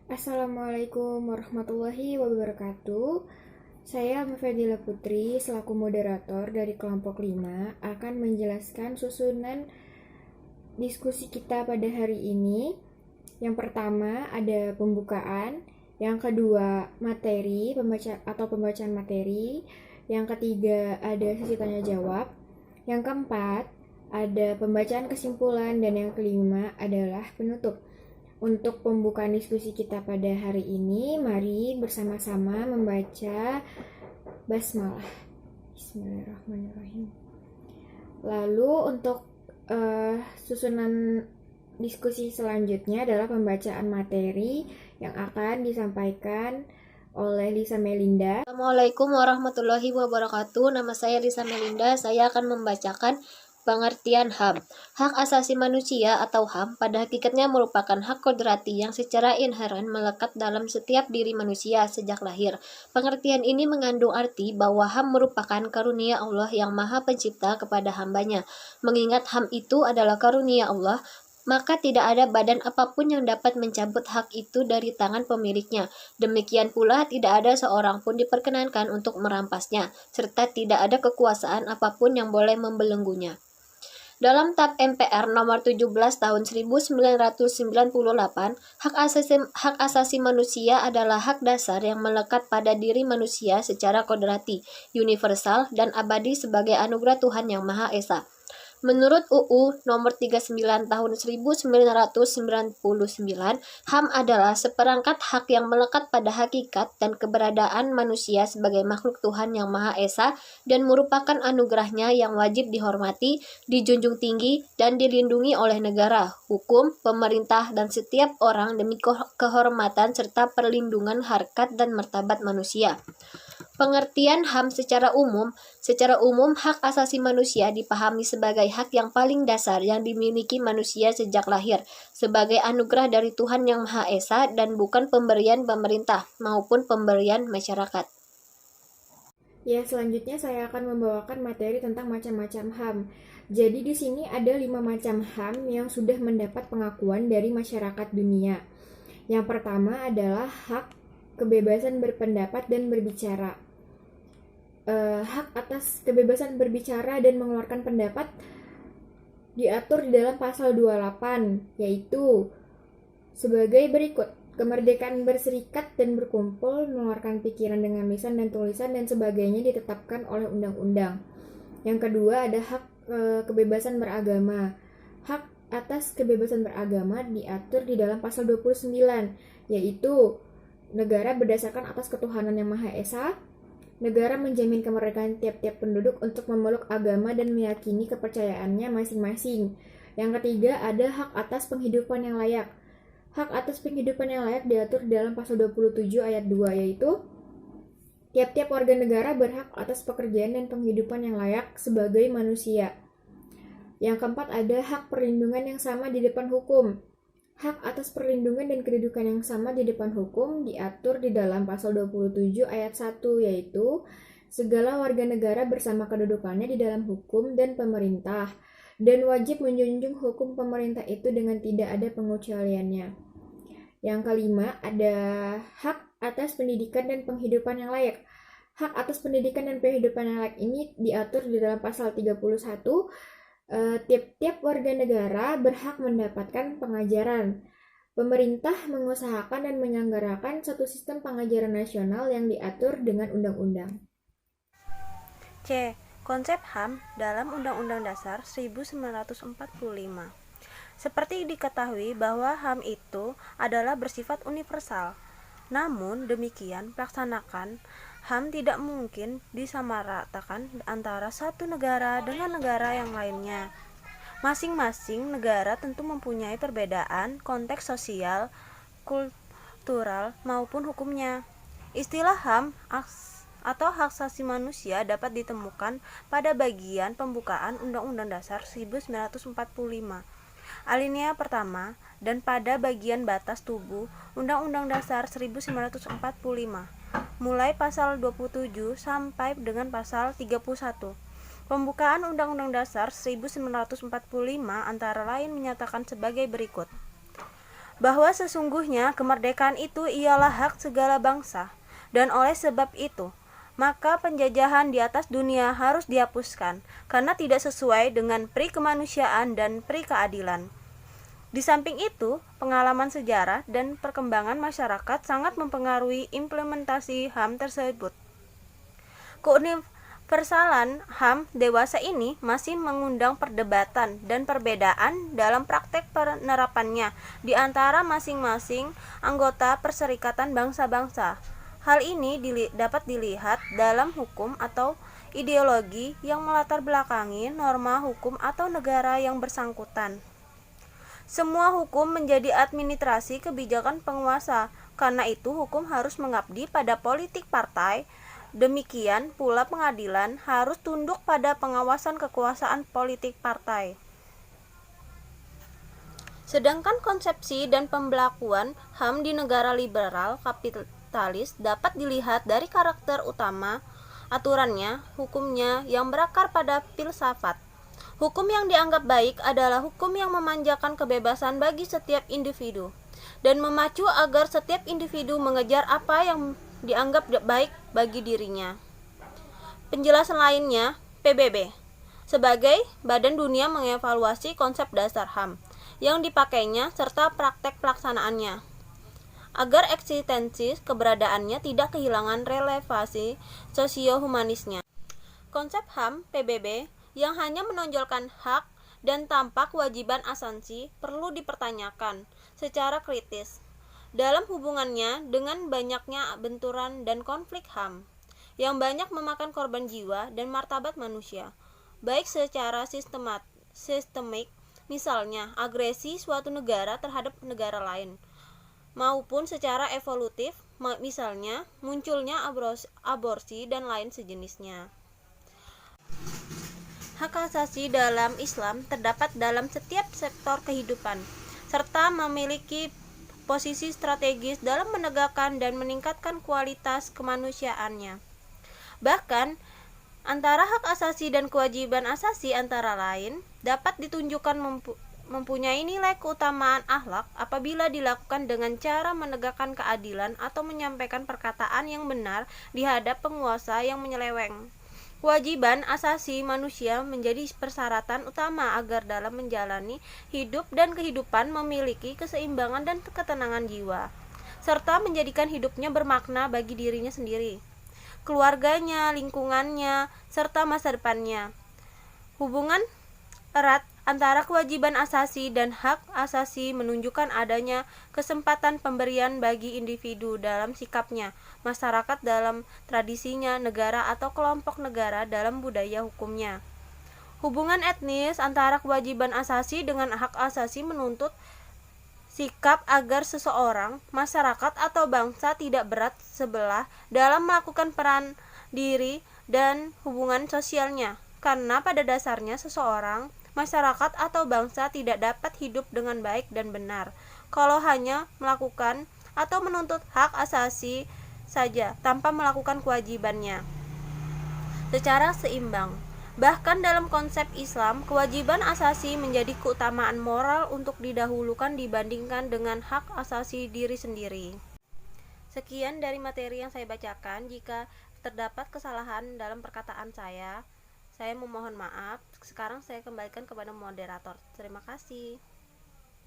Assalamualaikum warahmatullahi wabarakatuh. Saya Mufedila Putri selaku moderator dari kelompok 5 akan menjelaskan susunan diskusi kita pada hari ini. Yang pertama ada pembukaan, yang kedua materi, pembacaan materi, yang ketiga ada sesi tanya jawab, yang keempat ada pembacaan kesimpulan, dan yang kelima adalah penutup. Untuk pembukaan diskusi kita pada hari ini, mari bersama-sama membaca basmalah. Bismillahirrahmanirrahim. Lalu untuk susunan diskusi selanjutnya adalah pembacaan materi yang akan disampaikan oleh Lisa Melinda. Assalamualaikum warahmatullahi wabarakatuh. Nama saya Lisa Melinda. Saya akan membacakan pengertian HAM. Hak asasi manusia atau HAM pada hakikatnya merupakan hak kodrati yang secara inheren melekat dalam setiap diri manusia sejak lahir. Pengertian ini mengandung arti bahwa HAM merupakan karunia Allah yang Maha Pencipta kepada hambanya. Mengingat HAM itu adalah karunia Allah, maka tidak ada badan apapun yang dapat mencabut hak itu dari tangan pemiliknya. Demikian pula tidak ada seorang pun diperkenankan untuk merampasnya, serta tidak ada kekuasaan apapun yang boleh membelenggunya. Dalam TAP MPR nomor 17 tahun 1998, hak asasi manusia adalah hak dasar yang melekat pada diri manusia secara kodrati, universal, dan abadi sebagai anugerah Tuhan Yang Maha Esa. Menurut UU nomor 39 tahun 1999, HAM adalah seperangkat hak yang melekat pada hakikat dan keberadaan manusia sebagai makhluk Tuhan Yang Maha Esa dan merupakan anugerahnya yang wajib dihormati, dijunjung tinggi, dan dilindungi oleh negara, hukum, pemerintah, dan setiap orang demi kehormatan serta perlindungan harkat dan martabat manusia. Pengertian HAM secara umum hak asasi manusia dipahami sebagai hak yang paling dasar yang dimiliki manusia sejak lahir, sebagai anugerah dari Tuhan Yang Maha Esa dan bukan pemberian pemerintah maupun pemberian masyarakat. Ya, selanjutnya saya akan membawakan materi tentang macam-macam HAM. Jadi di sini ada 5 macam HAM yang sudah mendapat pengakuan dari masyarakat dunia. Yang pertama adalah hak kebebasan berpendapat dan berbicara. Hak atas kebebasan berbicara dan mengeluarkan pendapat diatur di dalam pasal 28, yaitu sebagai berikut: kemerdekaan berserikat dan berkumpul, mengeluarkan pikiran dengan lisan dan tulisan dan sebagainya ditetapkan oleh undang-undang. Yang kedua ada hak kebebasan beragama. Hak atas kebebasan beragama diatur di dalam pasal 29, yaitu negara berdasarkan atas ketuhanan Yang Maha Esa. Negara menjamin kemerdekaan tiap-tiap penduduk untuk memeluk agama dan meyakini kepercayaannya masing-masing. Yang ketiga ada hak atas penghidupan yang layak. Hak atas penghidupan yang layak diatur di dalam pasal 27 ayat 2, yaitu tiap-tiap warga negara berhak atas pekerjaan dan penghidupan yang layak sebagai manusia. Yang keempat ada hak perlindungan yang sama di depan hukum. Hak atas perlindungan dan kedudukan yang sama di depan hukum diatur di dalam pasal 27 ayat 1, yaitu segala warga negara bersama kedudukannya di dalam hukum dan pemerintah, dan wajib menjunjung hukum pemerintah itu dengan tidak ada pengecualiannya. Yang kelima ada hak atas pendidikan dan penghidupan yang layak. Hak atas pendidikan dan penghidupan yang layak ini diatur di dalam pasal 31. Tiap-tiap warga negara berhak mendapatkan pengajaran. Pemerintah mengusahakan dan menyelenggarakan satu sistem pengajaran nasional yang diatur dengan undang-undang. C. Konsep HAM dalam Undang-Undang Dasar 1945. Seperti diketahui bahwa HAM itu adalah bersifat universal. Namun demikian, pelaksanaan HAM tidak mungkin disamaratakan antara satu negara dengan negara yang lainnya. Masing-masing negara tentu mempunyai perbedaan konteks sosial, kultural, maupun hukumnya. Istilah HAM atau hak asasi manusia dapat ditemukan pada bagian pembukaan Undang-Undang Dasar 1945. Alinea pertama dan pada bagian batas tubuh Undang-Undang Dasar 1945, mulai pasal 27 sampai dengan pasal 31. Pembukaan Undang-Undang Dasar 1945 antara lain menyatakan sebagai berikut. bahwa sesungguhnya kemerdekaan itu ialah hak segala bangsa, dan oleh sebab itu, maka penjajahan di atas dunia harus dihapuskan, karena tidak sesuai dengan pri kemanusiaan dan pri keadilan. Di samping itu, pengalaman sejarah dan perkembangan masyarakat sangat mempengaruhi implementasi HAM tersebut. Keuniversalan HAM dewasa ini masih mengundang perdebatan dan perbedaan dalam praktek penerapannya di antara masing-masing anggota Perserikatan Bangsa-Bangsa. Hal ini dapat dilihat dalam hukum atau ideologi yang melatar belakangi norma hukum atau negara yang bersangkutan. Semua hukum menjadi administrasi kebijakan penguasa, karena itu hukum harus mengabdi pada politik partai. Demikian pula pengadilan harus tunduk pada pengawasan kekuasaan politik partai. Sedangkan konsepsi dan pembelakuan HAM di negara liberal kapitalis dapat dilihat dari karakter utama aturannya, hukumnya yang berakar pada filsafat. Hukum yang dianggap baik adalah hukum yang memanjakan kebebasan bagi setiap individu dan memacu agar setiap individu mengejar apa yang dianggap baik bagi dirinya. Penjelasan lainnya, PBB sebagai Badan Dunia mengevaluasi konsep dasar HAM yang dipakainya serta praktek pelaksanaannya agar eksistensi keberadaannya tidak kehilangan relevansi sosio-humanisnya. Konsep HAM PBB yang hanya menonjolkan hak dan tanpa kewajiban asasi perlu dipertanyakan secara kritis dalam hubungannya dengan banyaknya benturan dan konflik HAM yang banyak memakan korban jiwa dan martabat manusia, baik secara sistemik, misalnya agresi suatu negara terhadap negara lain, maupun secara evolutif, misalnya munculnya aborsi dan lain sejenisnya. Hak asasi dalam Islam terdapat dalam setiap sektor kehidupan, serta memiliki posisi strategis dalam menegakkan dan meningkatkan kualitas kemanusiaannya. Bahkan, antara hak asasi dan kewajiban asasi antara lain dapat ditunjukkan mempunyai nilai keutamaan akhlak apabila dilakukan dengan cara menegakkan keadilan atau menyampaikan perkataan yang benar di hadap penguasa yang menyeleweng. Kewajiban asasi manusia menjadi persyaratan utama agar dalam menjalani hidup dan kehidupan memiliki keseimbangan dan ketenangan jiwa, serta menjadikan hidupnya bermakna bagi dirinya sendiri, keluarganya, lingkungannya, serta masa depannya. Hubungan erat antara kewajiban asasi dan hak asasi menunjukkan adanya kesempatan pemberian bagi individu dalam sikapnya, masyarakat dalam tradisinya, negara atau kelompok negara dalam budaya hukumnya. Hubungan etnis antara kewajiban asasi dengan hak asasi menuntut sikap agar seseorang, masyarakat atau bangsa tidak berat sebelah dalam melakukan peran diri dan hubungan sosialnya, karena pada dasarnya seseorang, masyarakat atau bangsa tidak dapat hidup dengan baik dan benar kalau hanya melakukan atau menuntut hak asasi saja tanpa melakukan kewajibannya secara seimbang. Bahkan dalam konsep Islam, kewajiban asasi menjadi keutamaan moral untuk didahulukan dibandingkan dengan hak asasi diri sendiri. Sekian dari materi yang saya bacakan. Jika terdapat kesalahan dalam perkataan saya memohon maaf. Sekarang saya kembalikan kepada moderator. Terima kasih.